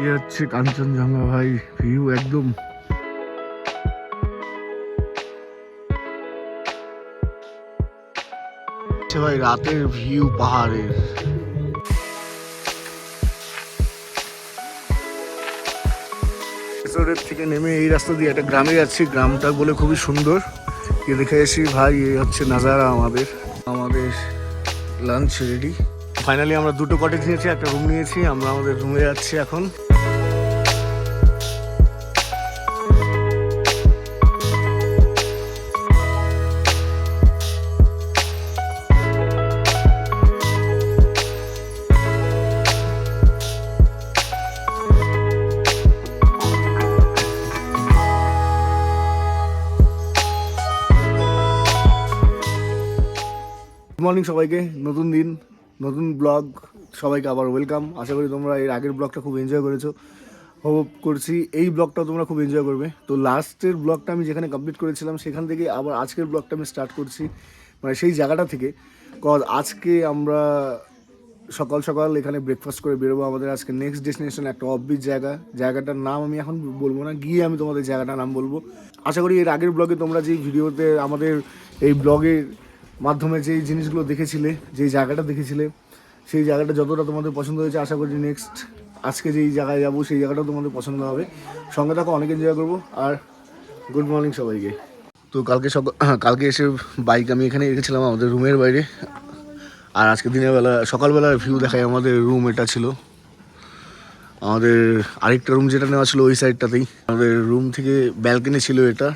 এ হচ্ছে কাঞ্চনজঙ্ঘা ভাই, ভিউ একদম ভাই, রাতের ভিউ পাহাড়ের। থেকে নেমে এই রাস্তা দিয়ে একটা গ্রামে যাচ্ছি, গ্রামটা বলে খুবই সুন্দর। এ দেখে এসি ভাই, এই হচ্ছে নাজারা আমাদের লাঞ্চ রেডি। ফাইনালি আমরা দুটো কটেজ নিয়েছি, একটা রুম নিয়েছি, আমরা আমাদের রুমে যাচ্ছি এখন। গুড মর্নিং সবাইকে, নতুন দিন নতুন ব্লগ, সবাইকে আবার ওয়েলকাম। আশা করি তোমরা এর আগের ব্লগটা খুব এনজয় করেছো, হোপ করছি এই ব্লগটাও তোমরা খুব এনজয় করবে। তো লাস্টের ব্লগটা আমি যেখানে কমপ্লিট করেছিলাম সেখান থেকে আবার আজকের ব্লগটা আমি স্টার্ট করছি, মানে সেই জায়গাটা থেকে। কজ আজকে আমরা সকাল সকাল এখানে ব্রেকফাস্ট করে বেরোবো। আমাদের আজকে নেক্সট ডেস্টিনেশন একটা অফবিট জায়গাটার নাম আমি এখন বলবো না, গিয়ে আমি তোমাদের জায়গাটার নাম বলবো। আশা করি এর আগের ব্লগে তোমরা যেই ভিডিওতে আমাদের এই ব্লগের মাধ্যমে যেই জিনিসগুলো দেখেছিলে, যেই জায়গাটা দেখেছিলে, সেই জায়গাটা যতটা তোমাদের পছন্দ হয়েছে, আশা করি নেক্সট আজকে যেই জায়গায় যাবো সেই জায়গাটাও তোমাদের পছন্দ হবে। সঙ্গে থাকো, অনেক এনজয় করবো। আর গুড মর্নিং সবাইকে। তো কালকে এসে বাইক আমি এখানে রেখেছিলাম আমাদের রুমের বাইরে। আর আজকে দিনের বেলা সকালবেলার ভিউ দেখায়, আমাদের রুম এটা ছিল। আমাদের আরেকটা রুম যেটা নেওয়া ছিল ওই সাইডটাতেই, আমাদের রুম থেকে ব্যালকনি ছিল এটা।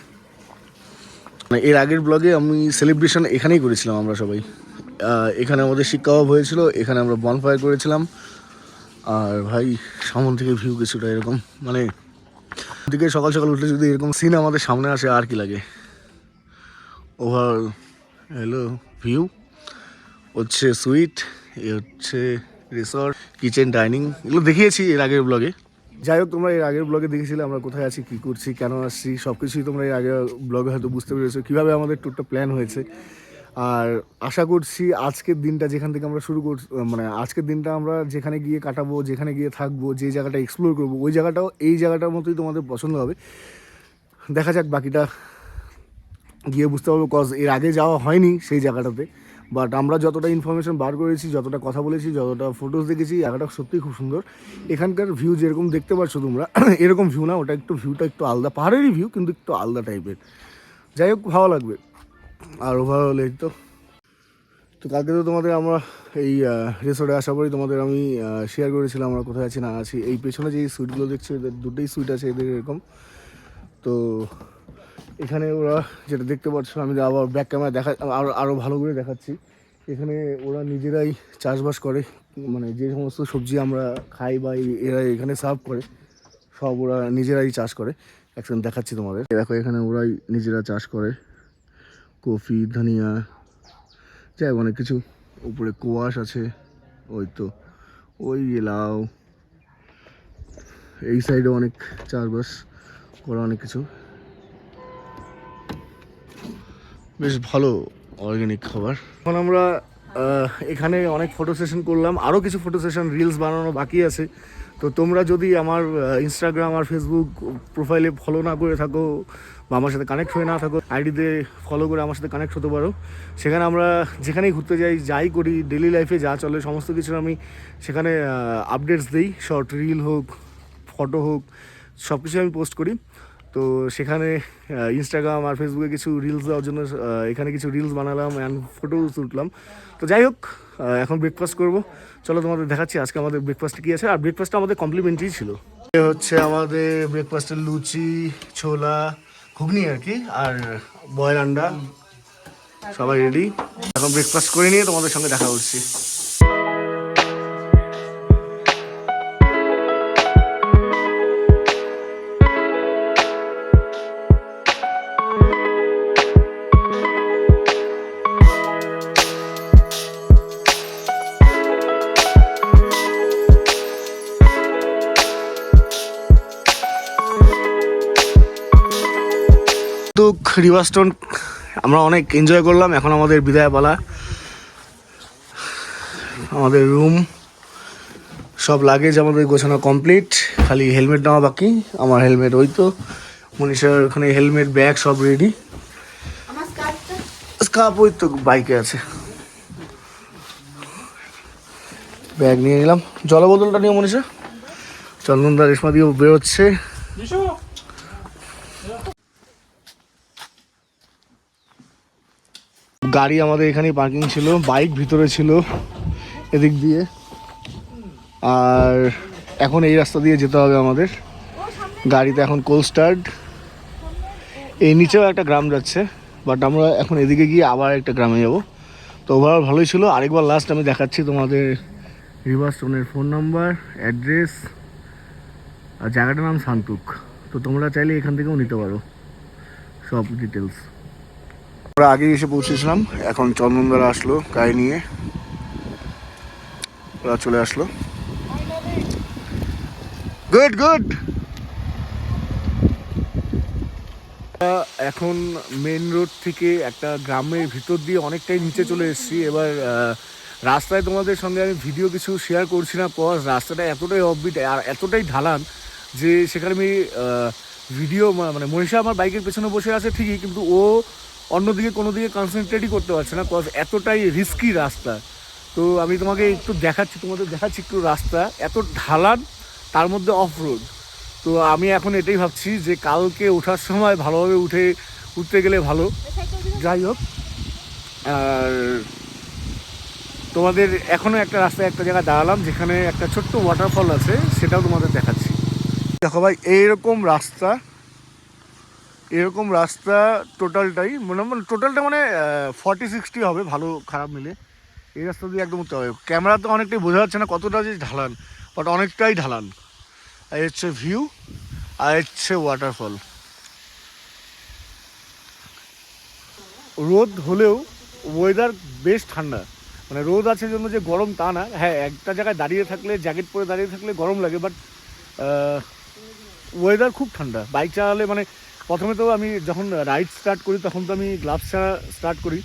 এর আগের ব্লগে আমি সেলিব্রেশন এখানেই করেছিলাম আমরা সবাই। এখানে আমাদের শিক্ষাভাব হয়েছিল, এখানে আমরা বনফায়ার করেছিলাম। আর ভাই সামন থেকে ভিউ কিছুটা এরকম, মানে দিকে সকাল সকাল উঠলে যদি এরকম সিন আমাদের সামনে আসে আর কি লাগে। ওভার হ্যালো ভিউ হচ্ছে সুইট, এ হচ্ছে রিসর্ট, কিচেন, ডাইনিং, এগুলো দেখিয়েছি এর আগের ব্লগে। যাই হোক, তোমরা এর আগের ব্লগে দেখেছিলে আমরা কোথায় আছি, কী করছি, কেন আসছি, সব কিছুই তোমরা এর আগের ব্লগে হয়তো বুঝতে পেরেছো কীভাবে আমাদের ট্যুরটা প্ল্যান হয়েছে। আর আশা করছি আজকের দিনটা যেখান থেকে আমরা শুরু করছি, মানে আজকের দিনটা আমরা যেখানে গিয়ে কাটাবো, যেখানে গিয়ে থাকবো, যে জায়গাটা এক্সপ্লোর করবো, ওই জায়গাটাও এই জায়গাটার মতোই তোমাদের পছন্দ হবে। দেখা যাক, বাকিটা গিয়ে বুঝতে পারবো, কজ এর আগে যাওয়া হয়নি সেই জায়গাটাতে। বাট আমরা যতটা ইনফরমেশন বার করেছি, যতটা কথা বলেছি, যতটা ফটোস দেখেছি, জায়গাটা সত্যিই খুব সুন্দর। এখানকার ভিউ যেরকম দেখতে পাচ্ছ তোমরা, এরকম ভিউ না, ওটা একটু ভিউটা একটু আলাদা, পাহাড়েরই ভিউ কিন্তু একটু আলাদা টাইপের। যাই হোক, ভালো লাগবে। আর ওভারঅল এই তো কালকে তো তোমাদের আমরা এই রিসোর্টে আসার পরেই তোমাদের আমি শেয়ার করেছিলাম আমরা কোথায় আছি না আছি। এই পেছনে যে সুইটগুলো দেখছো, এদের দুটোই সুইট আছে এদের এরকম। তো এখানে ওরা যেটা দেখতে পাচ্ছ, আমি আবার ব্যাক ক্যামেরা আরও ভালো করে দেখাচ্ছি। এখানে ওরা নিজেরাই চাষবাস করে, মানে যে সমস্ত সবজি আমরা খাই বা এরা এখানে সার্ভ করে, সব ওরা নিজেরাই চাষ করে। একদম দেখাচ্ছি তোমাদের, দেখো এখানে ওরাই নিজেরা চাষ করে কফি, ধনিয়া, যাই অনেক কিছু। উপরে কোয়াশ আছে, ওই তো ওই লাউ, এই সাইডে অনেক চাষবাস করা, অনেক কিছু, বেশ ভালো অর্গ্যানিক খাবার। এখন আমরা এখানে অনেক ফটো সেশন করলাম, আরও কিছু ফটো সেশন রিলস বানানো বাকি আছে। তো তোমরা যদি আমার ইনস্টাগ্রাম আর ফেসবুক প্রোফাইলে ফলো না করে থাকো বা আমার সাথে কানেক্ট হয়ে না থাকো, আইডিতে ফলো করে আমার সাথে কানেক্ট হতে পারো। সেখানে আমরা যেখানেই ঘুরতে যাই করি, ডেলি লাইফে যা চলে সমস্ত কিছুর আমি সেখানে আপডেটস দিই। শর্ট রিল হোক, ফটো হোক, সব কিছু আমি পোস্ট করি। তো সেখানে ইনস্টাগ্রাম আর ফেসবুকে কিছু রিলস দেওয়ার জন্য এখানে কিছু রিলস বানালাম অ্যান্ড ফটোস উঠলাম। তো যাই হোক, এখন ব্রেকফাস্ট করবো। চলো তোমাদের দেখাচ্ছি আজকে আমাদের ব্রেকফাস্টে কী আছে। আর ব্রেকফাস্টটা আমাদের কমপ্লিমেন্টারি ছিল। এ হচ্ছে আমাদের ব্রেকফাস্টের লুচি, ছোলা, ঘুগনি আর কি, আর বয়েল আন্ডা, সবাই রেডি। এখন ব্রেকফাস্ট করে নিয়ে তোমাদের সঙ্গে দেখা করছি। তো রিভারস্টোন আমরা অনেক এনজয় করলাম, এখন আমাদের বিদায় পালা। আমাদের রুম সব লাগেজ আমাদের গোছানো কমপ্লিট, খালি হেলমেট নেওয়া বাকি। আমার হেলমেট ওই তো মনীষার ওখানে হেলমেট ব্যাগ সব রেডি। স্কার্ফ ওই তো বাইকে আছে, ব্যাগ নিয়ে নিলাম। জল বোতলটা নিয়ে মনীষা। চন্দনদা রেশমা দিয়েও বেরোচ্ছে। গাড়ি আমাদের এখানেই পার্কিং ছিল, বাইক ভিতরে ছিল এদিক দিয়ে, আর এখন এই রাস্তা দিয়ে যেতে হবে আমাদের। গাড়িতে এখন কোল্ড স্টার্ট। এই নিচেও একটা গ্রাম যাচ্ছে, বাট আমরা এখন এদিকে গিয়ে আবার একটা গ্রামে যাব। তো ওভারঅল ভালোই ছিল। আরেকবার লাস্ট আমি দেখাচ্ছি তোমাদের রিভারস্টোনের ফোন নাম্বার, অ্যাড্রেস, আর জায়গাটার নাম শান্তুক। তো তোমরা চাইলে এখান থেকেও নিতে পারো সব ডিটেলস। আমরা আগে এসে পৌঁছেছিলাম, এখন চন্দনদারা আসলো গাড়ি নিয়ে, ওরা চলে আসলো। Good good. এখন মেন রোড থেকে একটা গ্রামের ভিতর দিয়ে অনেকটাই নিচে চলে এসেছি। এবার রাস্তায় তোমাদের সঙ্গে আমি ভিডিও কিছু শেয়ার করছি না, কজ রাস্তাটা এতটাই অফবিট আর এতটাই ঢালান যে সেখানে আমি ভিডিও মানে মনীষা আমার বাইকের পেছনে বসে আছে ঠিকই, কিন্তু ও অন্যদিকে কোনো দিকে কনসেন্ট্রেটই করতে পারছে না, কজ এতটাই রিস্কি রাস্তা। তো আমি তোমাকে একটু তোমাদের দেখাচ্ছি একটু রাস্তা এত ঢালান, তার মধ্যে অফ রোড। তো আমি এখন এটাই ভাবছি যে কালকে ওঠার সময় ভালোভাবে উঠতে গেলে ভালো। যাই হোক, আর তোমাদের এখনও একটা রাস্তায় একটা জায়গায় দাঁড়ালাম যেখানে একটা ছোট্ট ওয়াটারফল আছে, সেটাও তোমাদের দেখাচ্ছি। দেখো ভাই, এরকম রাস্তা টোটালটাই টোটালটা মানে 40-60 হবে ভালো খারাপ মিলে। এই রাস্তা দিয়ে একদম উঠতে হবে। ক্যামেরা তো অনেকটাই বোঝা যাচ্ছে না কতটা যে ঢালান, বাট অনেকটাই ঢালান। আর হচ্ছে ভিউ, আর হচ্ছে ওয়াটারফল। রোদ হলেও ওয়েদার বেশ ঠান্ডা, মানে রোদ আছে জন্য যে গরম তা না। হ্যাঁ, একটা জায়গায় দাঁড়িয়ে থাকলে, জ্যাকেট পরে দাঁড়িয়ে থাকলে গরম লাগে, বাট ওয়েদার খুব ঠান্ডা। বাইক চালালে মানে প্রথমে তো আমি যখন রাইড স্টার্ট করি তখন তো আমি গ্লাভস ছাড়া স্টার্ট করি,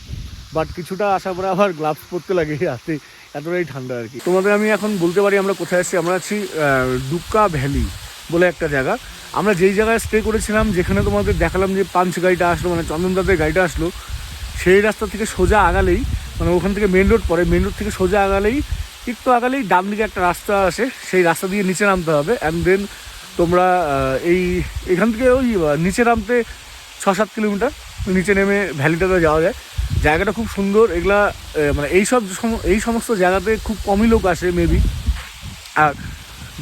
বাট কিছুটা আসার পরে আবার গ্লাভস পরতে লাগে হাতে, এতটাই ঠান্ডা আর কি। তোমাদের আমি এখন বলতে পারি আমরা কোথায় আছি। আমরা আছি ডুকা ভ্যালি বলে একটা জায়গা। আমরা যেই জায়গায় স্টে করেছিলাম, যেখানে তোমাদের দেখালাম যে পাঞ্চ গাড়িটা আসলো, মানে চন্দনদাদের গাড়িটা আসলো, সেই রাস্তা থেকে সোজা আগালেই, মানে ওখান থেকে মেন রোড পড়ে, মেন রোড থেকে সোজা আগালেই একটু আগালেই ডান দিকে একটা রাস্তা আসে, সেই রাস্তা দিয়ে নিচে নামতে হবে। অ্যান্ড দেন তোমরা এখান থেকে ওই নিচে নামতে 6-7 কিলোমিটার নিচে নেমে ভ্যালিটাতে যাওয়া যায়। জায়গাটা খুব সুন্দর। এগুলা মানে এই সমস্ত জায়গাতে খুব কমই লোক আসে মেবি। আর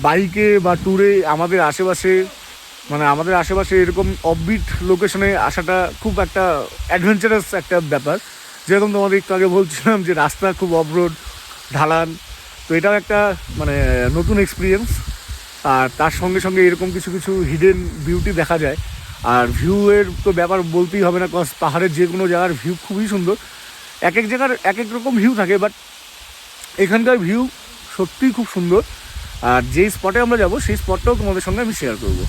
বাইকে বা ট্যুরে আমাদের আশেপাশে এরকম অফবিট লোকেশনে আসাটা খুব একটা অ্যাডভেঞ্চারাস একটা ব্যাপার। যেরকম তোমাদের একটু আগে বলছিলাম যে রাস্তা খুব অফরোড, ঢালান, তো এটাও একটা মানে নতুন এক্সপিরিয়েন্স। আর তার সঙ্গে সঙ্গে এরকম কিছু কিছু হিডেন বিউটি দেখা যায়। আর ভিউয়ের তো ব্যাপার বলতেই হবে না, কজ পাহাড়ের যে কোনো জায়গার ভিউ খুবই সুন্দর। এক এক জায়গার এক এক রকম ভিউ থাকে, বাট এখানকার ভিউ সত্যিই খুব সুন্দর। আর যেই স্পটে আমরা যাব সেই স্পটটাও তোমাদের সঙ্গে আমি শেয়ার করব।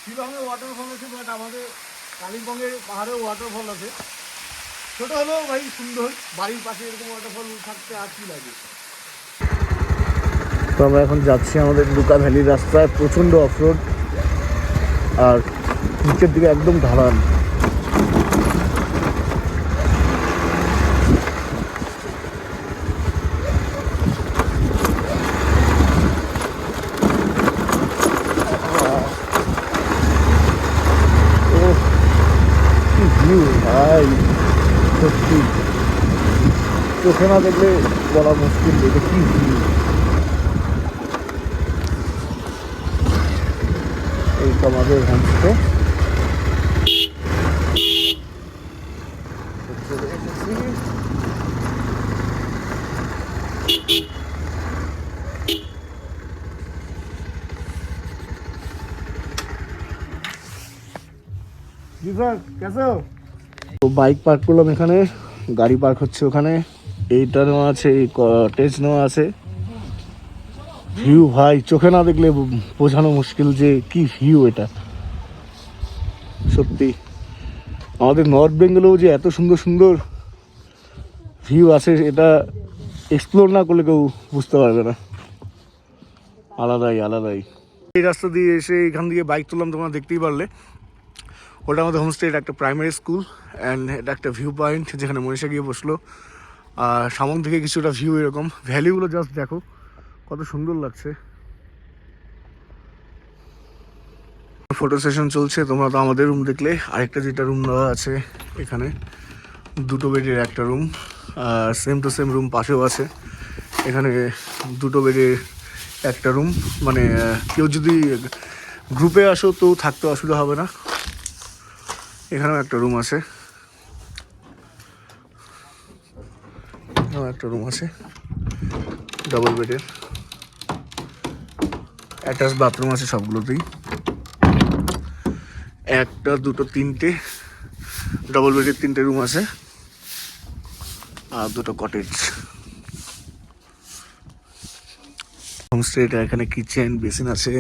শিলংয়ে ওয়াটারফল আছে, বাট আমাদের কালিম্পংয়ের পাহাড়েও ওয়াটারফল আছে। ছোট হলেও ভাই সুন্দর, বাড়ির পাশে এরকম ওয়াটারফল থাকতে আর কি লাগে। তো আমরা এখন যাচ্ছি আমাদের ডুকা ভ্যালির রাস্তায়, প্রচণ্ড অফরোড আর নিচের দিকে একদম ঢালান। ভাই সত্যি চোখে না দেখলে বলা মুশকিল, এটা কি ভিউ। এই তো আমাদের হোমস্টে। জি স্যার, কেসে হো? তো বাইক পার্ক করলাম এখানে, গাড়ি পার্ক হচ্ছে ওখানে। এইটা নেওয়া আছে, এই কটেজ নেওয়া আছে। ভিউ ভাই চোখে না দেখলে বোঝানো মুশকিল যে কি ভিউ এটা। সত্যি আমাদের নর্থ বেঙ্গলেও যে এত সুন্দর সুন্দর ভিউ আছে, এটা এক্সপ্লোর না করলে কেউ বুঝতে পারবে না। আলাদাই আলাদাই। এই রাস্তা দিয়ে এসে এখান দিয়ে বাইক তুললাম, তোমরা দেখতেই পারলে। ওটা আমাদের হোমস্টে, এটা একটা প্রাইমারি স্কুল অ্যান্ড এটা একটা ভিউ পয়েন্ট যেখানে মনীষা গিয়ে বসলো। আর সামন থেকে কিছুটা ভিউ এরকম, ভ্যালিগুলো জাস্ট দেখো কত সুন্দর লাগছে। ফটো সেশন চলছে, তোমরা তো আমাদের রুম দেখলে। আরেকটা যেটা রুম দেওয়া আছে এখানে, 2 বেডের একটা রুম, আর সেম টু সেম রুম পাশেও আছে। এখানে 2 বেডের একটা রুম, মানে কেউ যদি গ্রুপে আসো তো থাকতে অসুবিধা হবে না। এখানেও একটা রুম আছে, এখানেও একটা রুম আছে ডাবল বেডের। অ্যাটাচ বাথরুম আছে সবগুলোতেই, 1, 2, 3টে ডাবল বেডের 3টে রুম আছে, আর 2টো কটেজ। হোমস্টেটা এখানে কিচেন বেসিন আছে,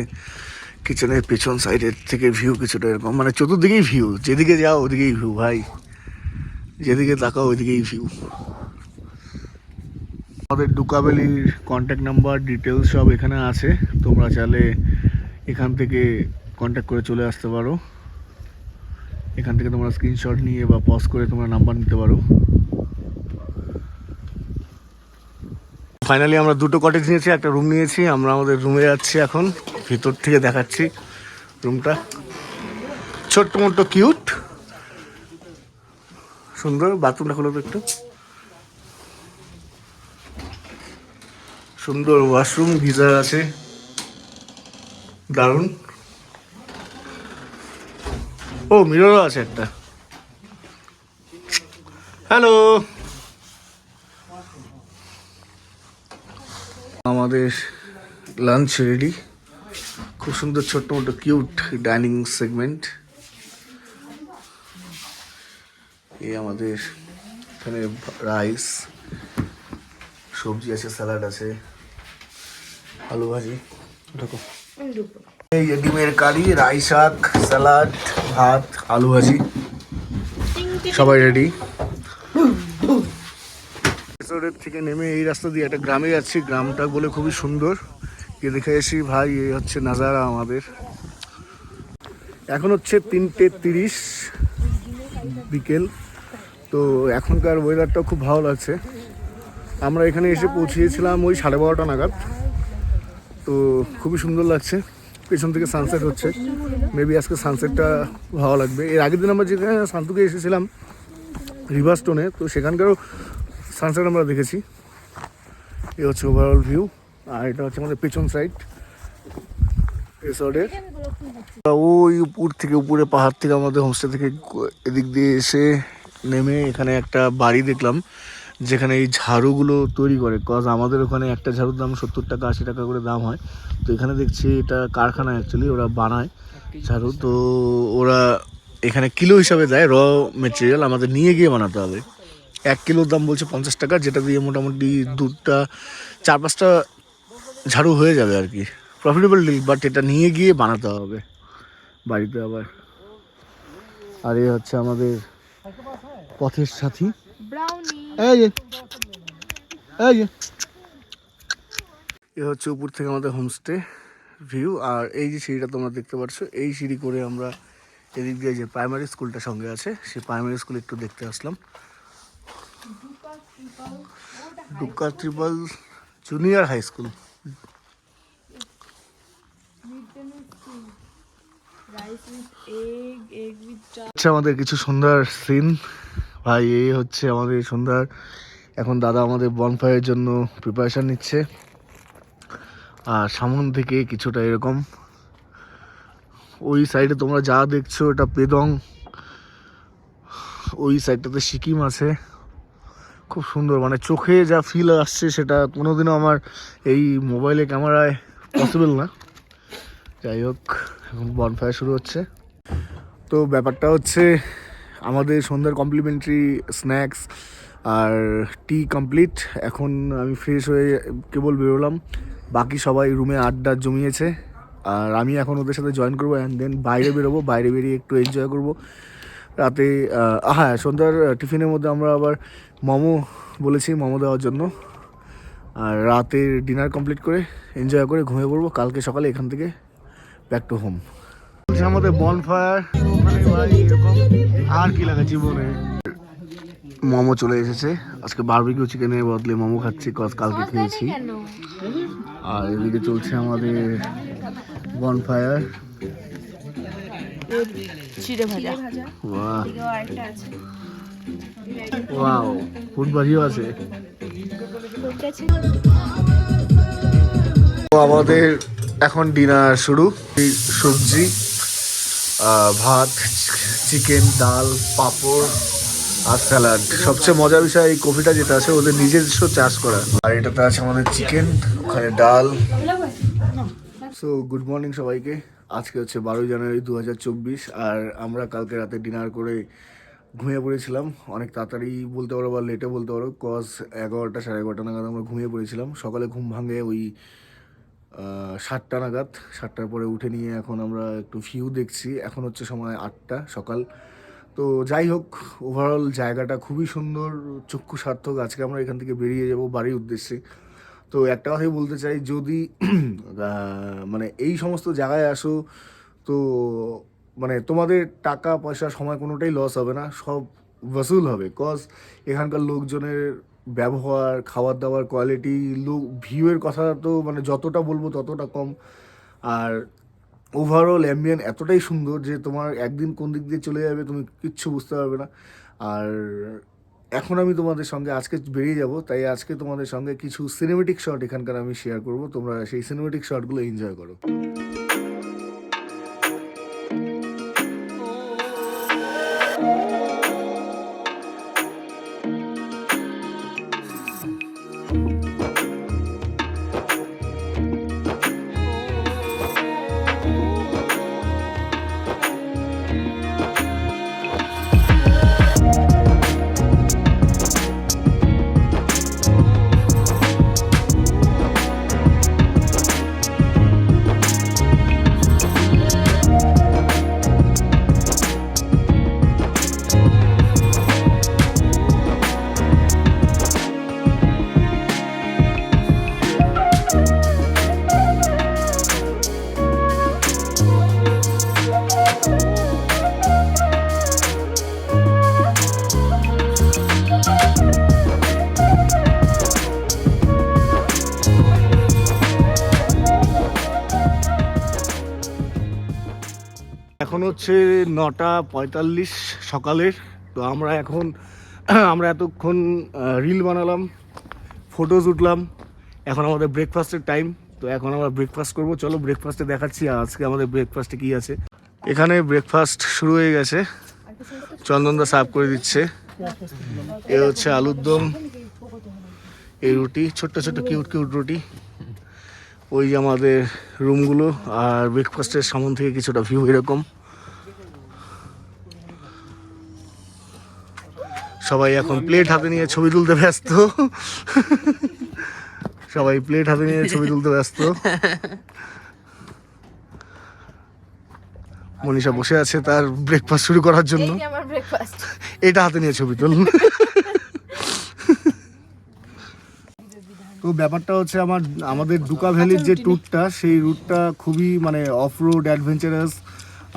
কিচেনের পেছন সাইডের থেকে ভিউ কিছুটা এরকম, মানে চতুর্দিকেই ভিউ, যেদিকে যাও ওদিকেই ভিউ ভাই, যেদিকে তাকাও ওইদিকেই ভিউ। আমাদের ডুকাবেলির কন্ট্যাক্ট নাম্বার ডিটেলস সব এখানে আছে, তোমরা চাইলে এখান থেকে কন্ট্যাক্ট করে চলে আসতে পারো। এখান থেকে তোমরা স্ক্রিনশট নিয়ে বা পজ করে তোমরা নাম্বার নিতে পারো। ফাইনালি আমরা 2টো কটেজ নিয়েছি, একটা রুম নিয়েছি। আমরা আমাদের রুমে যাচ্ছি এখন, ভিতর থেকে দেখাচ্ছি রুমটা। ছোট্ট মোট্ট কিউট সুন্দর। বাথরুমটা খোলো তো একটু, সুন্দর ওয়াশরুম, গিজার আছে, দারুণ। ও মিররও আছে একটা। হ্যালো, আমাদের লাঞ্চ রেডি। খুব সুন্দর ছোট্ট মোটো কিউট ডাইনিং সেগমেন্ট। এই আমাদের এখানে রাইস, সবজি আছে, স্যালাড আছে, আলু ভাজি, ঢোকো। এই ডিমের কারি, রাইস, শাক, স্যালাড, ভাত, আলু ভাজি, সবাই রেডি। রেস্টুরেন্ট থেকে নেমে এই রাস্তা দিয়ে একটা গ্রামে যাচ্ছি, গ্রামটা বলে খুবই সুন্দর। গিয়ে দেখে এসি ভাই, এই হচ্ছে নাজারা আমাদের। এখন হচ্ছে 3:30 বিকেল। তো এখনকার ওয়েদারটাও খুব ভালো লাগছে। আমরা এখানে এসে পৌঁছিয়েছিলাম ওই 12:30 নাগাদ। তো খুবই সুন্দর লাগছে, পেছন থেকে সানসেট হচ্ছে। মেবি আজকে সানসেটটা ভালো লাগবে। এর আগের দিন আমরা যেখানে শান্তুকে এসেছিলাম রিভার স্টোনে, তো সেখানকারও সানসেট আমরা দেখেছি। এ হচ্ছে ওভারঅল ভিউ, আর এটা হচ্ছে আমাদের পেছন সাইড রিসর্টের। ওই উপর থেকে, উপরে পাহাড় থেকে আমাদের হোমস্টে থেকে এদিক দিয়ে এসে নেমে এখানে একটা বাড়ি দেখলাম যেখানে এই ঝাড়ুগুলো তৈরি করে। কজ আমাদের ওখানে একটা ঝাড়ুর দাম 70 টাকা 80 টাকা করে দাম হয়। তো এখানে দেখছি এটা কারখানা, অ্যাকচুয়ালি ওরা বানায় ঝাড়ু। তো ওরা এখানে কিলো হিসাবে দেয় র মেটেরিয়াল, আমাদের নিয়ে গিয়ে বানাতে হবে। 1 কিলোর দাম বলছে 50 টাকা, যেটা দিয়ে মোটামুটি 2টা 4-5টা ঝাড়ু হয়ে যাবে আর কি। প্রফিটেবল ডিল, বাট এটা নিয়ে গিয়ে বানাতে হবে বাড়িতে আবার। আর এই হচ্ছে আমাদের পথের সাথী, এই যে এ হচ্ছে উপর থেকে আমাদের হোমস্টে ভিউ। আর এই যে সিঁড়িটা তোমরা দেখতে পাচ্ছ, এই সিঁড়ি করে আমরা এদিক দিয়ে যে প্রাইমারি স্কুলটা সঙ্গে আছে, সেই প্রাইমারি স্কুল একটু দেখতে আসলাম। ডুকা ট্রিপল জুনিয়র হাই স্কুল। আচ্ছা, আমাদের কিছু সুন্দর সিন ভাই। এই হচ্ছে আমাদের সুন্দর। এখন দাদা আমাদের বনফায়ারের জন্য প্রিপারেশন নিচ্ছে। আর সামন থেকে কিছুটা এরকম, ওই সাইডে তোমরা যা দেখছো এটা পেদং, ওই সাইডটাতে সিকিম আছে। খুব সুন্দর, মানে চোখে যা ফিল আসছে সেটা কোনোদিনও আমার এই মোবাইলে ক্যামেরায় পসিবল না। যাই হোক, এখন বনফায়ার শুরু হচ্ছে। তো ব্যাপারটা হচ্ছে আমাদের সন্ধ্যার কমপ্লিমেন্টারি স্ন্যাক্স আর টি কমপ্লিট। এখন আমি ফ্রেশ হয়ে কেবল বেরোলাম, বাকি সবাই রুমে আড্ডা জমিয়েছে। আর আমি এখন ওদের সাথে জয়েন করবো অ্যান্ড দেন বাইরে বেরোবো। বাইরে বেরিয়ে একটু এনজয় করবো। রাতে হ্যাঁ, সন্ধ্যার টিফিনের মধ্যে আমরা আবার মোমো বলেছি, মোমো দেওয়ার জন্য। আর রাতের ডিনার কমপ্লিট করে এনজয় করে ঘুমিয়ে পড়বো, কালকে সকালে এখান থেকে ব্যাক টু হোম। আমাদের বনফায়ার ওখানে ভাই এরকম আর কি লাগে জীবনে। মোমো চলে এসেছে, আজকে বারবিকিউ চিকেনের বদলে মোমো খাচ্ছি, কজ কালকে খেয়েছি। আর এদিকে চলছে আমাদের বনফায়ার। ওয়াও, ফুটবাজিও আছে। আমাদের এখন ডিনার শুরু। সবজি, ভাত, চিকেন, ডাল, পাঁপড় আর স্যালাড। সবচেয়ে মজার বিষয় এই কফিটা যেটা আছে ওদের নিজস্ব চাষ করা। আর এটাতে আছে আমাদের চিকেন, ওখানে ডাল। সো গুড মর্নিং সবাইকে। আজকে হচ্ছে 12 জানুয়ারি 2024। আর আমরা কালকে রাতে ডিনার করে ঘুমিয়ে পড়েছিলাম অনেক তাড়াতাড়ি বলতে পারো বা লেটে বলতে পারো, কজ 11টা 11:30 নাগাদ আমরা ঘুমিয়ে পড়েছিলাম। সকালে ঘুম ভাঙে ওই 7টা নাগাদ। 7টার পরে উঠে নিয়ে এখন আমরা একটু ভিউ দেখছি। এখন হচ্ছে সময় 8টা সকাল। তো যাই হোক, ওভারঅল জায়গাটা খুবই সুন্দর, চক্ষু সার্থক। আজকে আমরা এখান থেকে বেরিয়ে যাব বাড়ির উদ্দেশ্যে। তো একটা কথাই বলতে চাই, যদি মানে এই সমস্ত জায়গায় আসো তো মানে তোমাদের টাকা পয়সা সময় কোনোটাই লস হবে না, সব ওসুল হবে। কজ এখানকার লোকজনের ব্যবহার, খাবার দাবার, কোয়ালিটি, লোক, ভিউয়ের কথা তো মানে যতটা বলবো ততটা কম। আর ওভারঅল অ্যাম্বিয়েন্ট এতটাই সুন্দর যে তোমার একদিন কোন দিক দিয়ে চলে যাবে তুমি কিচ্ছু বুঝতে পারবে না। আর এখন আমি তোমাদের সঙ্গে আজকে বেরিয়ে যাব, তাই আজকে তোমাদের সঙ্গে কিছু সিনেমেটিক শট এখানকার আমি শেয়ার করব। তোমরা সেই সিনেমেটিক শটগুলো এনজয় করো। এখন হচ্ছে 9:45 সকালের। তো আমরা এতক্ষণ রিল বানালাম, ফটোজ উঠলাম। এখন আমাদের ব্রেকফাস্টের টাইম। তো এখন আমরা ব্রেকফাস্ট করব। চলো ব্রেকফাস্টে দেখাচ্ছি আজকে আমাদের ব্রেকফাস্টে কী আছে। এখানে ব্রেকফাস্ট শুরু হয়ে গেছে, চন্দনদা সার্ভ করে দিচ্ছে। এ হচ্ছে আলুর দম, এই রুটি, ছোট্ট ছোট্ট কিউট কিউট রুটি। ওই যে আমাদের রুমগুলো, আর ব্রেকফাস্টের সামন থেকে কিছুটা ভিউ এরকম। সবাই এখন প্লেট হাতে নিয়ে ছবি তুলতে ব্যস্ত। সবাই প্লেট হাতে নিয়ে ছবি তুলতে ব্যস্ত। মনীষা বসে আছে তার ব্রেকফাস্ট শুরু করার জন্য। এটা হাতে নিয়ে ছবি তুল। তো ব্যাপারটা হচ্ছে আমাদের ডুকা ভ্যালির যে ট্যুরটা, সেই রুটটা খুবই মানে অফ রোড অ্যাডভেঞ্চারাস।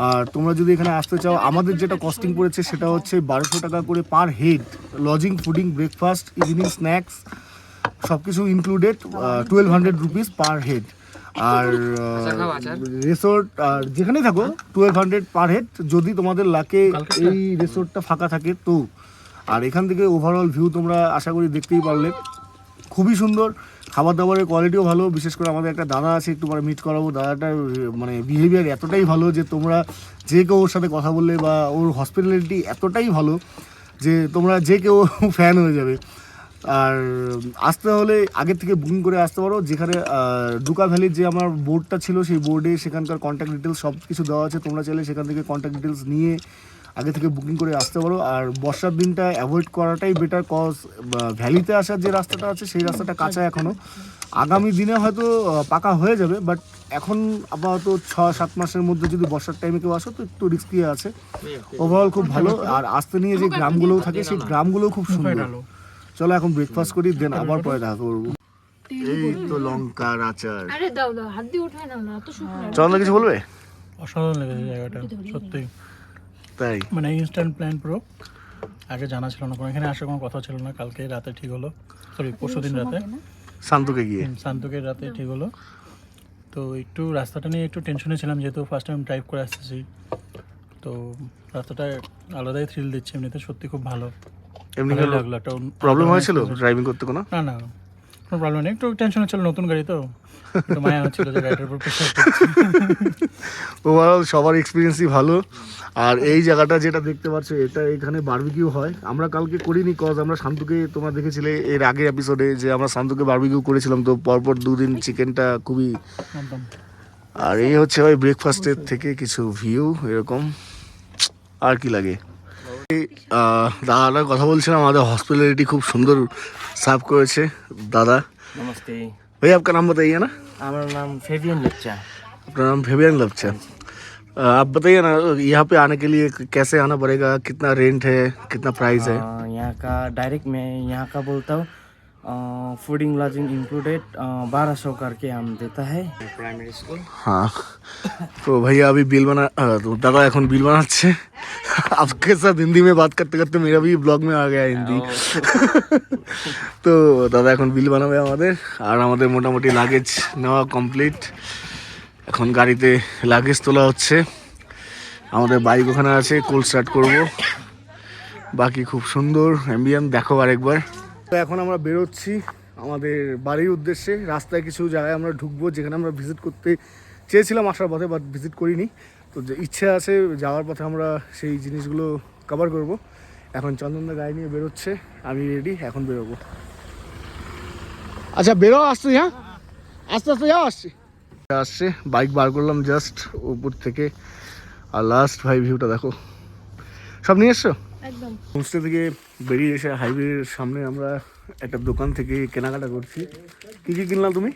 আর তোমরা যদি এখানে আসতে চাও, আমাদের যেটা কস্টিং পড়েছে সেটা হচ্ছে 1200 টাকা করে per head. Lodging, fooding, breakfast, evening snacks সব কিছু ইনক্লুডেড, 1200 রুপিস পার হেড। আর রিসোর্ট আর যেখানেই থাকো 1200 পার হেড, যদি তোমাদের লাকে এই রিসোর্টটা ফাঁকা থাকে তো। আর এখান থেকে ওভারঅল ভিউ তোমরা আশা করি দেখতেই পারলে, খুবই সুন্দর। খাবার দাবারের কোয়ালিটিও ভালো। বিশেষ করে আমাদের একটা দাদা আছে, একটু পরে মিট করাবো। দাদাটার মানে বিহেভিয়ার এতটাই ভালো যে তোমরা যে কেউ ওর সাথে কথা বললে, বা ওর হসপিটালিটি এতটাই ভালো যে তোমরা যে কেউ ফ্যান হয়ে যাবে। আর আসতে হলে আগের থেকে বুকিং করে আসতে পারো। যেখানে ডুকা ভ্যালির যে আমার বোর্ডটা ছিল, সেই বোর্ডে সেখানকার কন্ট্যাক্ট ডিটেলস সব কিছু দেওয়া আছে। তোমরা চাইলে সেখান থেকে কন্ট্যাক্ট ডিটেলস নিয়ে আগে থেকে বুকিং করে আসতে পারো। আর বর্ষার দিনটা অ্যাভয়েড করাটাই বেটার, কজ ভ্যালিতে আসার যে রাস্তাটা আছে সেই রাস্তাটা কাঁচা এখনও। আগামী দিনে হয়তো পাকা হয়ে যাবে, বাট এখন আপাতত 6-7 মাসের মধ্যে যদি বর্ষার টাইমে কেউ আসো তো একটু রিস্কি আছে। ওভারঅল খুব ভালো। আর আসতে নিয়ে যে গ্রামগুলোও থাকে সেই গ্রামগুলোও খুব সুন্দর। চলো এখন ব্রেকফাস্ট করি, দেন আবার পরে দেখা করবো। এই তো লঙ্কার আচার। আরে দাও দাও, হাত দিয়ে উঠায় নাও না, এত শুকনো। চন্দা কিছু বলবে? অসাধারণ লেগেছে জায়গাটা সত্যি, তাই মানে ইনস্ট্যান্ট প্ল্যান পুরো। আগে জানা ছিল না, কোনো এখানে আসার কোনো কথা ছিল না। কালকে রাতে ঠিক হলো, সরি পরশুদিন রাতে শান্তকে গিয়ে শান্তকের রাতে ঠিক হলো। তো একটু রাস্তাটা নিয়ে একটু টেনশনে ছিলাম, যেহেতু ফার্স্ট টাইম ড্রাইভ করে আসতেছি। তো রাস্তাটা আলাদাই থ্রিল দিচ্ছে, এমনিতে সত্যি খুব ভালো। এমনি ভালোই লাগলো। একটা প্রবলেম হয়েছিল ড্রাইভিং করতে কোনো? না না, কোনো প্রবলেম নেই। একটু টেনশনে ছিল, নতুন গাড়ি তো একটু মায়া হচ্ছিল যে গাড়িটার উপর প্রেশার পড়ছে। ওভারঅল সবার এক্সপিরিয়েন্সই ভালো। আর এই জায়গাটা যেটা দেখতে পাচ্ছ, এটা এখানে বারবিকিউ হয়। আমরা কালকে করিনি, কজ আমরা শান্তুকে, তোমরা দেখেছিলে এর আগে এপিসোডে যে আমরা শান্তুকে বারবিকিউ করেছিলাম, তো পরপর 2 দিন চিকেনটা খুবই। একদম। আর এই হচ্ছে ভাই ব্রেকফাস্টের থেকে কিছু ভিউ এরকম। আর কি লাগে। দাদার কথা বলছিলাম, আমাদের হসপিটালিটি খুব সুন্দর সার্ভ করেছে দাদা। नमस्ते, भाई आपका नाम बताइए ना? हमारा नाम फेबियन लच्चा। अपना नाम फेबियन लप्चा। आप बताइए ना, यहाँ पे आने के लिए कैसे आना पड़ेगा, कितना रेंट है, कितना प्राइस है? यहाँ का डायरेक्ट मैं यहाँ का बोलता हूँ, फूडिंग लॉजिंग इंक्लूडेड 1200 करके हम देता है प्राइमरी स्कूल। हाँ तो भैया अभी बिल बना, तो दादा এখন बिल बनाচ্ছে। आपके साथ हिंदी में बात करते करते मेरा भी ब्लॉग में आ गया हिंदी। তো দাদা এখন বিল বানাবে আমাদের। আর আমাদের মোটামুটি লাগেজ নেওয়া কমপ্লিট। এখন গাড়িতে লাগেজ তোলা হচ্ছে। আমাদের বাইক ওখানে আছে, কোল্ড স্টার্ট করব। বাকি খুব সুন্দর অ্যাম্বিয়েন্স, দেখো আরেকবার। তো এখন আমরা বেরোচ্ছি আমাদের বাড়ির উদ্দেশ্যে। রাস্তায় কিছু জায়গায় আমরা ঢুকবো যেখানে আমরা ভিজিট করতে চেয়েছিলাম আসার পথে, বাট ভিজিট করিনি। তো যে ইচ্ছে আছে যাওয়ার পথে আমরা সেই জিনিসগুলো কভার করব। এখন চন্দনদা গাড়ি নিয়ে বেরোচ্ছে, আমি রেডি, এখন বেরোবো। আচ্ছা বেরো, আসছি। হ্যাঁ আস্তে আস্তে যাও, আসছি। আসছে বাইক বার করলাম জাস্ট উপর থেকে। আর লাস্ট ভাই ভিউটা দেখো। সব নিয়ে এসছো? একদম। হোমস্টে থেকে বেরিয়ে এসে হাইওয়ের সামনে আমরা একটা দোকান থেকে কেনাকাটা করছি। কি কি কিনলাম তুমি?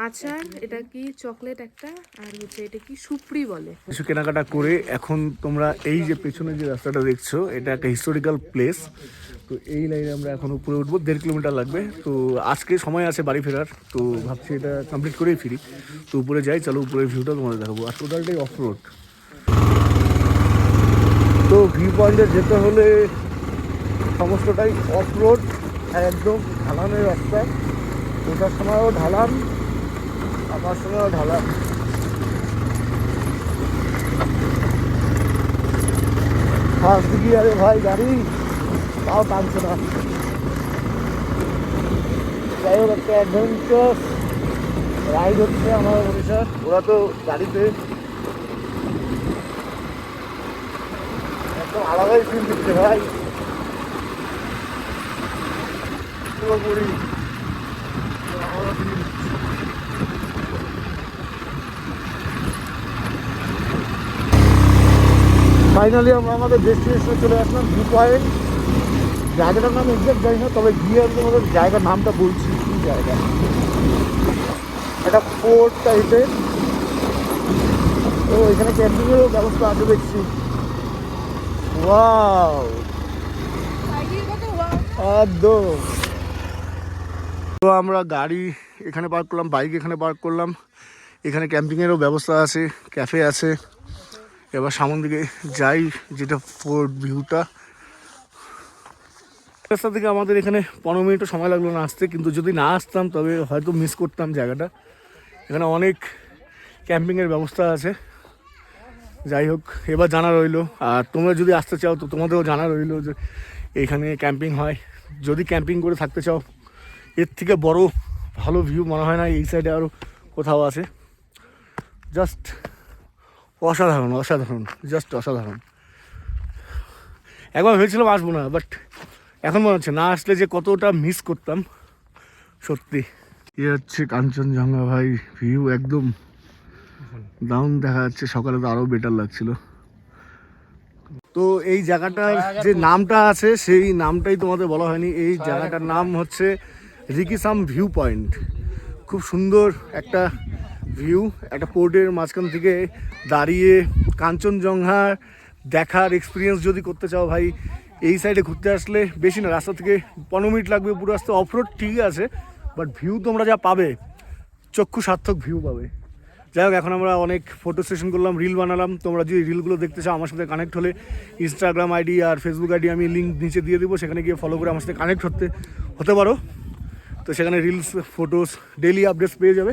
আচার, এটা কি চকলেট একটা, আর হচ্ছে এটা কি সুপ্রি বলে। কিছু কেনাকাটা করে এখন তোমরা এই যে পেছনে যে রাস্তাটা দেখছো, এটা একটা হিস্টোরিক্যাল প্লেস। তো এই লাইনে আমরা এখন উপরে উঠবো, 1.5 কিলোমিটার লাগবে। তো আজকে সময় আছে বাড়ি ফেরার, তো ভাবছি এটা কমপ্লিট করেই ফিরি। তো উপরে যাই, চলো উপরের ভিউটা তোমাদের দেখাবো। আর টোটালটাই অফ রোড। তো ভিউ পয়েন্টে যেতে হলে সমস্তটাই অফ রোড, আর একদম ঢালানের রাস্তা। ওটার সময়ও ঢালান, আমার সময়ও ঢালান। ফার্স্ট গিয়ারে ভাই গাড়ি, তাও টানছে না। যাই হোক, একটা অ্যাডভেঞ্চার রাইড হচ্ছে আমার ওড়িশার। ওরা তো গাড়িতে একদম আলাদাই ফিল দিচ্ছে ভাই, পুরোপুরি ফাইনালি আমরা আমাদের ডেস্টিনেশনে চলে আসলাম, ভিউ পয়েন্ট। জায়গাটার নাম এক্সাক্ট জানি না, তবে গিয়ে আমি তোমাদের জায়গার নামটা বলছি। কি জায়গা, একটা ফোর্ট টাইপের। তো এখানে ক্যাম্পিংয়েরও ব্যবস্থা আছে দেখছি। ওয়াও, একদম। তো আমরা গাড়ি এখানে পার্ক করলাম, বাইক এখানে পার্ক করলাম। এখানে ক্যাম্পিংয়েরও ব্যবস্থা আছে, ক্যাফে আছে। এবার সামন দিকে যাই, যেটা ফোর্ট ভিউটা। রাস্তা থেকে আমাদের এখানে 15 মিনিটও সময় লাগলো না আসতে, কিন্তু যদি না আসতাম তবে হয়তো মিস করতাম জায়গাটা। এখানে অনেক ক্যাম্পিংয়ের ব্যবস্থা আছে। যাই হোক, এবার জানা রইলো। আর তোমরা যদি আসতে চাও তো তোমাদেরও জানা রইলো যে এখানে ক্যাম্পিং হয়। যদি ক্যাম্পিং করে থাকতে চাও, এর থেকে বড় ভালো ভিউ মনে হয় না এই সাইডে আরও কোথাও আছে। জাস্ট অসাধারণ, অসাধারণ, জাস্ট অসাধারণ। একবার ভেবেছিলাম আসবো না, বাট এখন মনে হচ্ছে না আসলে যে কতটা মিস করতাম সত্যি। এ হচ্ছে কাঞ্চনজঙ্ঘা ভাই, ভিউ একদম দারুণ দেখা যাচ্ছে। সকালে তো আরও বেটার লাগছিল। তো এই জায়গাটার যে নামটা আছে সেই নামটাই তোমাদের বলা হয়নি। এই জায়গাটার নাম হচ্ছে রিকিসাম ভিউ পয়েন্ট। খুব সুন্দর একটা ভিউ, একটা পোর্টের মাঝখান থেকে দাঁড়িয়ে কাঞ্চনজঙ্ঘা দেখার এক্সপিরিয়েন্স যদি করতে চাও ভাই, এই সাইডে ঘুরতে আসলে বেশি না, রাস্তা থেকে 15 মিনিট লাগবে পুরো আসতে। অফরোড ঠিকই আছে, বাট ভিউ তোমরা যা পাবে, চক্ষু সার্থক ভিউ পাবে। যাই হোক, এখন আমরা অনেক ফটো সেশন করলাম, রিল বানালাম। তোমরা যদি রিলগুলো দেখতে চাও আমার সাথে কানেক্ট হলে ইনস্টাগ্রাম আইডি আর ফেসবুক আইডি আমি লিঙ্ক নিচে দিয়ে দেবো, সেখানে গিয়ে ফলো করে আমার সাথে কানেক্ট হতে পারো। তো সেখানে রিলস, ফটোস, ডেইলি আপডেটস পেয়ে যাবে।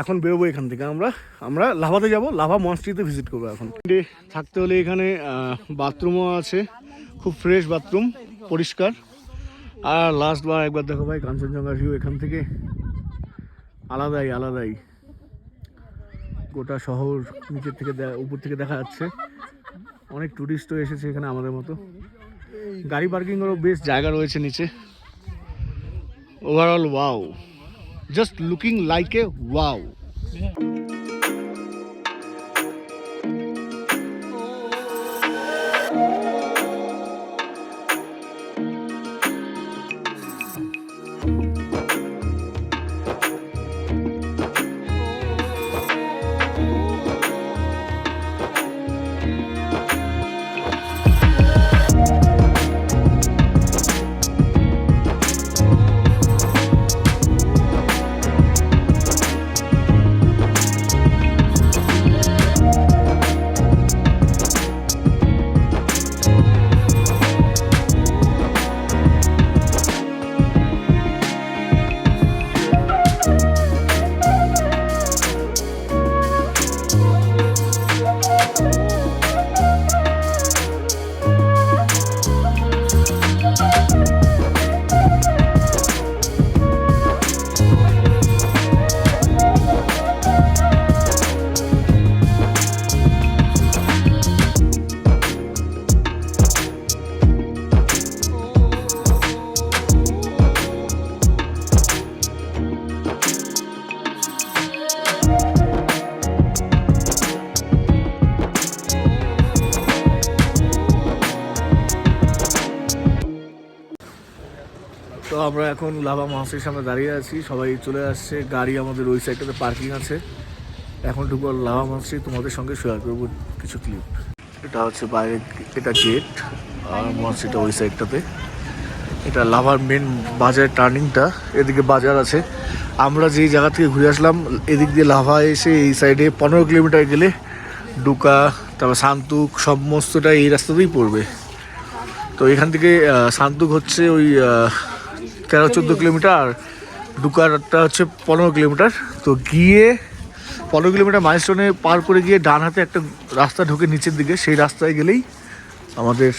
এখন বেরোবো এখান থেকে, আমরা লাভাতে যাব, লাভা মনস্ট্রিতে ভিজিট করবো। এখন থাকতে হলে এখানে বাথরুমও আছে, খুব ফ্রেশ বাথরুম, পরিষ্কার। আর লাস্ট বার একবার দেখো ভাই কাঞ্চনজঙ্ঘার ভিউ এখান থেকে আলাদাই। গোটা শহর নিচের থেকে উপর থেকে দেখা যাচ্ছে। অনেক টুরিস্টও এসেছে এখানে আমাদের মতো। গাড়ি পার্কিংয়েরও বেশ জায়গা রয়েছে নিচে। Overall wow, just looking like a wow. তো আমরা এখন লাভা মহাসের সামনে দাঁড়িয়ে আছি, সবাই চলে আসছে, গাড়ি আমাদের ওই সাইডটাতে পার্কিং আছে। এখন ঢুকবো লাভা মহাসে, তোমাদের সঙ্গে শেয়ার করবো কিছু ক্লিপ। এটা হচ্ছে বাইরে, এটা গেট, আর মহাসিটা ওই সাইডটাতে। এটা লাভার মেন বাজার টার্নিংটা, এদিকে বাজার আছে। আমরা যেই জায়গা থেকে ঘুরে আসলাম এদিক দিয়ে লাভা এসে এই সাইডে 15 কিলোমিটার গেলে ডুকা, তারপর সান্তুক, সমস্তটা এই রাস্তাতেই পড়বে। তো এখান থেকে সান্তুক হচ্ছে ওই 13-14 কিলোমিটার, আর ডুকারটা হচ্ছে 15 কিলোমিটার। তো গিয়ে 15 কিলোমিটার মাইলস্টোনে পার করে গিয়ে ডান হাতে একটা রাস্তা ঢোকে নিচের দিকে, সেই রাস্তায় গেলেই আমাদের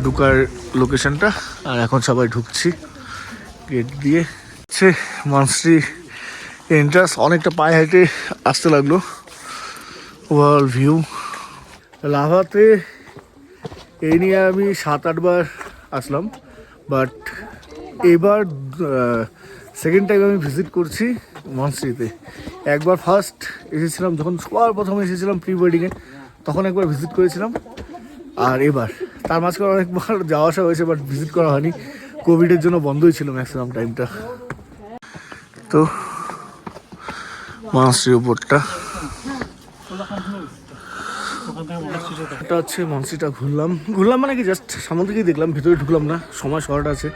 ডুকার লোকেশনটা। আর এখন সবাই ঢুকছি গেট দিয়ে। হচ্ছে মনস্ট্রি এন্ট্রান্স, অনেকটা পায়ে হেঁটে আসতে লাগলো। ওভারঅল ভিউ লাভাতে এই নিয়ে আমি 7-8 বার আসলাম, বাট এবার সেকেন্ড টাইম আমি ভিজিট করছি মনস্ট্রিতে। একবার ফার্স্ট এসেছিলাম যখন সবার প্রথমে এসেছিলাম প্রি ওয়েডিংয়ে, তখন একবার ভিজিট করেছিলাম। আর এবার তার মাঝখানে অনেকবার যাওয়া আসা হয়েছে, বাট ভিজিট করা হয়নি, কোভিডের জন্য বন্ধই ছিল ম্যাক্সিমাম টাইমটা। তো মনস্ট্রির উপরটা, এটা হচ্ছে মনস্ট্রিটা ঘুরলাম মানে কি জাস্ট সামনে থেকেই দেখলাম, ভিতরে ঢুকলাম না, সময় শর্ট আছে,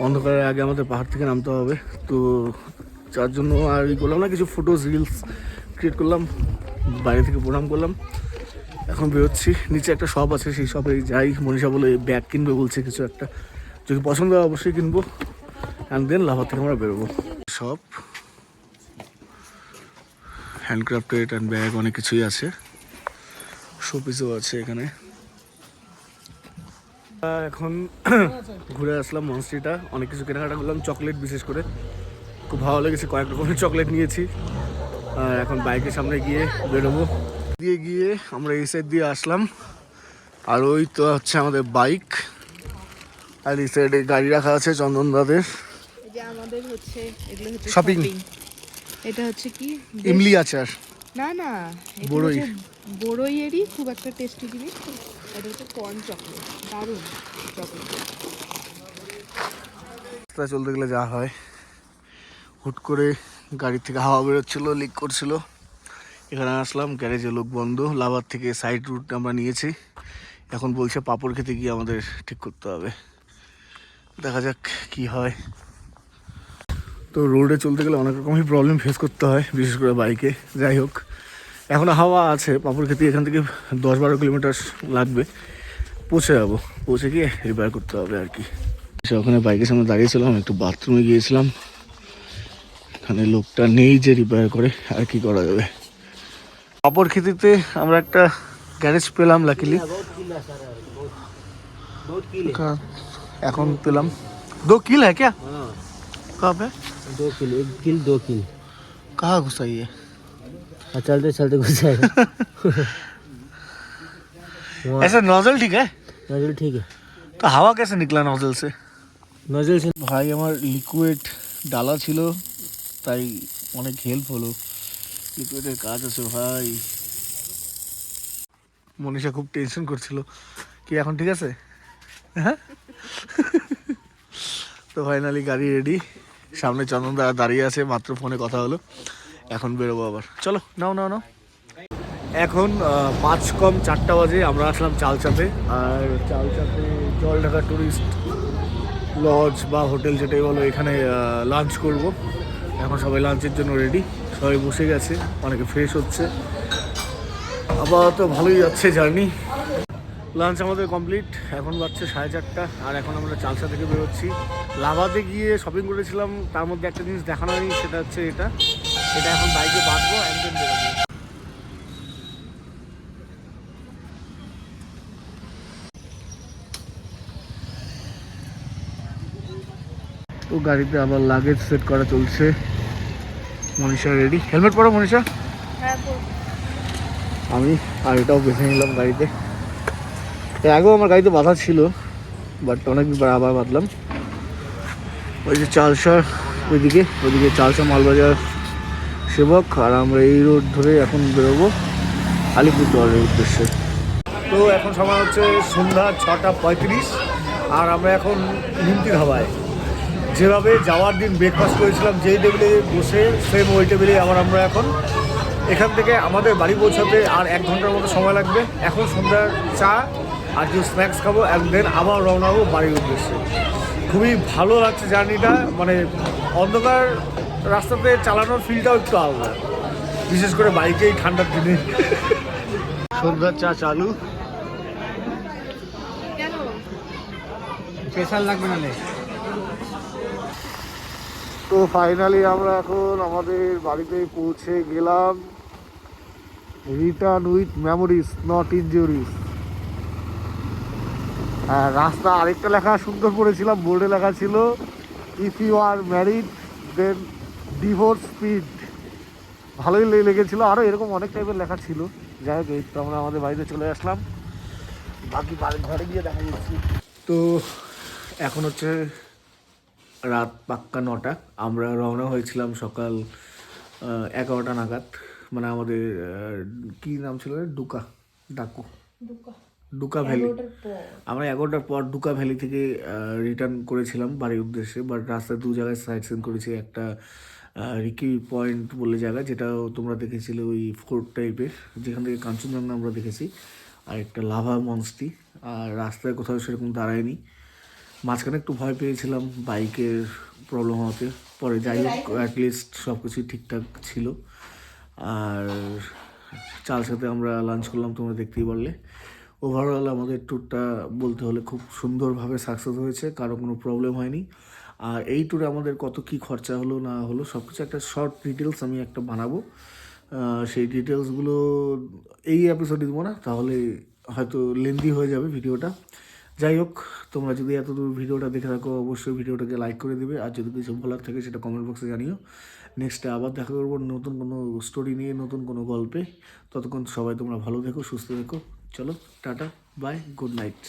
অন্ধকারের আগে আমাদের পাহাড় থেকে নামতে হবে। তো যার জন্য আর করলাম না, কিছু ফটোস রিলস ক্রিয়েট করলাম, বাইরে থেকে প্রোগ্রাম করলাম। এখন বেরোচ্ছি, নিচে একটা শপ আছে, সেই শপে যাই। মনীষা বলে ব্যাগ কিনবে বলছে কিছু একটা, যদি পছন্দ হয় অবশ্যই কিনবো। অ্যান্ড দেন লাভা থেকে আমরা বেরোবো। শপ, হ্যান্ডক্রাফটেড অ্যান্ড ব্যাগ, অনেক কিছুই আছে, শোপিসও আছে এখানে। এখন ঘুরে আসলাম মনস্ট্রিটা, অনেক কিছু কেনাকাটা করলাম, চকলেট বিশেষ করে খুব ভালো লেগেছে, কয়েক রকমের চকলেট নিয়েছি। আর এখন বাইকের সামনে গিয়ে বেরোবো। গিয়ে আমরা এই সাইড দিয়ে আসলাম, আর ওই তো হচ্ছে আমাদের বাইক, আর এই সাইডে গাড়ি রাখা আছে চন্দন দাদের। আমাদের হচ্ছে এগুলো হচ্ছে শপিং। এটা হচ্ছে কি ইমলি আচার, না বড়ই, বড়ইয়েরই খুব একটা টেস্টি জিনিস। এটা হচ্ছে কর্ন চকলেট, দারুণ চকলেট। রাস্তা চলতে গেলে যা হয়, হুট করে গাড়ি থেকে হাওয়া বেরোচ্ছিলো, লিক করছিল। এখানে আসলাম, গ্যারেজে লোক বন্ধ। লাভার থেকে সাইড রুট আমরা নিয়েছি, এখন বলছে পাপড় খেতে গিয়ে আমাদের ঠিক করতে হবে। দেখা যাক কি হয়। তো রোডে চলতে গেলে অনেক রকমই প্রবলেম ফেস করতে হয়, বিশেষ করে বাইকে। যাই হোক, এখনও হাওয়া আছে। পাপড় খেতে এখান থেকে 10-12 কিলোমিটার লাগবে, পৌঁছে যাবো। পৌঁছে গিয়ে রিপেয়ার করতে হবে আর কি। ওখানে বাইকের সামনে দাঁড়িয়েছিলাম, একটু বাথরুমে গিয়েছিলাম। এখানে লোকটা নেই যে রিপেয়ার করে, আর কি করা যাবে। পাপড় খেতিতে আমরা একটা গ্যারেজ পেলাম লাকিলি, এখন পেলাম। 2 किल है क्या? कहाँ पे? 2 किल, 1 किल 2 किल। कहाँ घुसा ये? चलते चलते घुस जाएगा। ऐसा नोजल ठीक है? नजल ठीक है, तो हवा कैसे निकला नोजल से? नजल से ভাই আমার লিকুইড ডালা ছিল, তাই অনেক হেল্প হলো। লিকুইডের কাজ আছে ভাই। মনীষা খুব টেনশন করছিল, কি এখন ঠিক আছে? হ্যাঁ। তো ফাইনালি গাড়ি রেডি, সামনে চন্দন দা দাঁড়িয়ে আছে, মাত্র ফোনে কথা হলো। এখন বেরোবো আবার। চলো নাও নাও নাও। এখন 5:45 বাজে। আমরা আসলাম চালচাতে, আর চালচাতে জলঢাকা টুরিস্ট লজ বা হোটেল যেটাই বলো, এখানে লাঞ্চ করব। এখন সবাই লাঞ্চের জন্য রেডি, সবাই বসে গেছে, অনেকে ফ্রেশ হচ্ছে। আপাতত ভালোই যাচ্ছে জার্নি। লাঞ্চ আমাদের কমপ্লিট, এখন বাজছে 4:30, আর এখন আমরা চালসা থেকে বেরোচ্ছি। লাভাতে গিয়ে শপিং করেছিলাম, তার মধ্যে একটা জিনিস দেখানো হয়নি, সেটা হচ্ছে এটা এখন বাইকে বাঁধবো, একদম বেরোবো। তো গাড়িতে আবার লাগেজ সেট করা চলছে। মনীষা রেডি। হেলমেট পরো মনীষা। আমি আর এটাও বেছে নিলাম গাড়িতে। এর আগেও আমার গাড়িতে বাঁধা ছিল, বাট অনেকদিন পর আবার বাঁধলাম। ওই যে চালসা, ওইদিকে চালসা মালবাজার সেবক, আর আমরা এই রোড ধরে এখন বেরোবো আলিপুরদুয়ারের উদ্দেশ্যে। তো এখন সময় হচ্ছে সন্ধ্যা 6:35, আর আমরা এখন নিমতি ধাবায়। যেভাবে যাওয়ার দিন ব্রেকফাস্ট করেছিলাম যেই টেবিলে বসে, সেম ওই টেবিলে আবার আমরা এখন। এখান থেকে আমাদের বাড়ি পৌঁছাতে আর 1 ঘন্টার মতো সময় লাগবে। এখন সন্ধ্যার চা আর কিছু স্ন্যাক্স খাবো, অ্যান্ড দেন আবার রওনা হবো বাড়ির উদ্দেশ্যে। খুবই ভালো লাগছে জার্নিটা, মানে অন্ধকার রাস্তাতে চালানোর ফিলটাও একটু আলাদা, বিশেষ করে বাইকে এই ঠান্ডার দিনে। সন্ধ্যার চা চালু। स्पेशल লাগবে না। তো ফাইনালি আমরা এখন আমাদের বাড়িতে পৌঁছে গেলাম। Return with memories not injuries. রাস্তা আরেকটা লেখা সুন্দর পড়েছিলাম, বোর্ডে লেখা ছিল if you are married then divorce speed. ভালোই লেগেছিলো, আরও এরকম অনেক টাইপের লেখা ছিল। যাই হোক, এই তো আমরা আমাদের বাড়িতে চলে আসলাম, বাকি ঘরে গিয়ে দেখা যাচ্ছি। তো এখন হচ্ছে রাত পাক্কা 9টা। আমরা রওনা হয়েছিলাম সকাল 11টা নাগাদ। মানে আমাদের কি নাম ছিল, ডুকা ভ্যালি। আমরা 11টার পর ডুকা ভ্যালি থেকে রিটার্ন করেছিলাম বাড়ির উদ্দেশ্যে। বাট রাস্তায় 2 জায়গায় সাইট সিন করেছি। একটা রিকি পয়েন্ট বলে জায়গা, যেটাও তোমরা দেখেছিলে, ওই ফোর্ট টাইপের, যেখান থেকে কাঞ্চনজঙ্ঘা আমরা দেখেছি। আর একটা লাভা মনস্টি। আর রাস্তায় কোথাও সেরকম দাঁড়ায়নি। মাঝখানে একটু ভয় পেয়েছিলাম বাইকের প্রবলেম হতে, পরে যাই হোক অ্যাটলিস্ট সব কিছুই ঠিকঠাক ছিল। আর চালসাতে আমরা লাঞ্চ করলাম, তোমরা দেখতেই পারলে। ওভারঅল আমাদের ট্যুরটা বলতে হলে খুব সুন্দরভাবে সাকসেস হয়েছে, কারো কোনো প্রবলেম হয়নি। আর এই ট্যুরে আমাদের কত কী খরচা হলো না হলো সব কিছু একটা শর্ট ডিটেলস আমি একটা বানাবো। সেই ডিটেলসগুলো এই এপিসোডে দেবো না, তাহলে হয়তো লেন্দি হয়ে যাবে ভিডিওটা। যাই হোক, তোমরা যদি এতদূর ভিডিওটা দেখে থাকো অবশ্যই ভিডিওটাকে লাইক করে দেবে, আর যদি কিছু বলার থাকে সেটা কমেন্ট বক্সে জানিও। নেক্সটে আবার দেখা করবো নতুন কোনো স্টোরি নিয়ে, নতুন কোনো গল্পে। ততক্ষণ সবাই তোমরা ভালো থেকো, সুস্থ থেকো। চলো টাটা, বাই, গুড নাইট।